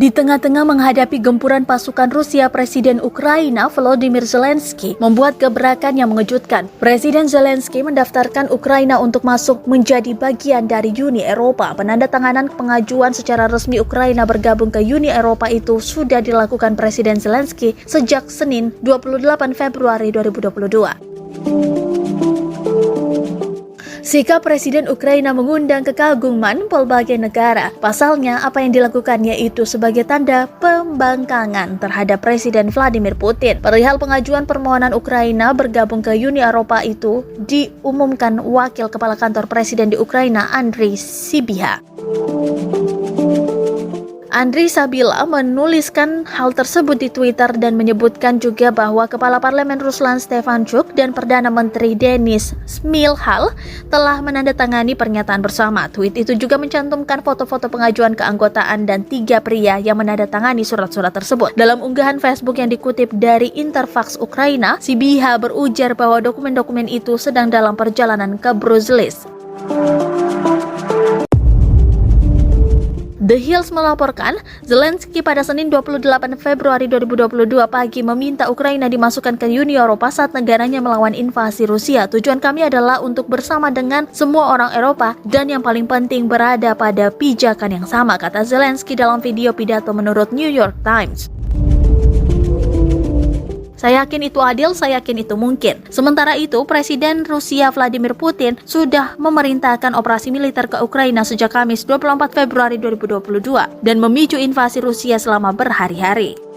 Di tengah-tengah menghadapi gempuran pasukan Rusia, Presiden Ukraina Volodymyr Zelensky membuat gebrakan yang mengejutkan. Presiden Zelensky mendaftarkan Ukraina untuk masuk menjadi bagian dari Uni Eropa. Penandatanganan pengajuan secara resmi Ukraina bergabung ke Uni Eropa itu sudah dilakukan Presiden Zelensky sejak Senin 28 Februari 2022. Sikap Presiden Ukraina mengundang kekaguman berbagai negara. Pasalnya, apa yang dilakukannya itu sebagai tanda pembangkangan terhadap Presiden Vladimir Putin. Perihal pengajuan permohonan Ukraina bergabung ke Uni Eropa itu diumumkan Wakil Kepala Kantor Presiden di Ukraina, Andriy Sybiha. Andriy Sybiha menuliskan hal tersebut di Twitter dan menyebutkan juga bahwa Kepala Parlemen Ruslan Stefanchuk dan Perdana Menteri Denis Shmyhal telah menandatangani pernyataan bersama. Tweet itu juga mencantumkan foto-foto pengajuan keanggotaan dan 3 pria yang menandatangani surat-surat tersebut. Dalam unggahan Facebook yang dikutip dari Interfax Ukraina, Sybiha berujar bahwa dokumen-dokumen itu sedang dalam perjalanan ke Brussels. The Hills melaporkan, Zelensky pada Senin 28 Februari 2022 pagi meminta Ukraina dimasukkan ke Uni Eropa saat negaranya melawan invasi Rusia. Tujuan kami adalah untuk bersama dengan semua orang Eropa dan yang paling penting berada pada pijakan yang sama, kata Zelensky dalam video pidato menurut New York Times. Saya yakin itu adil, saya yakin itu mungkin. Sementara itu, Presiden Rusia Vladimir Putin sudah memerintahkan operasi militer ke Ukraina sejak Kamis 24 Februari 2022 dan memicu invasi Rusia selama berhari-hari.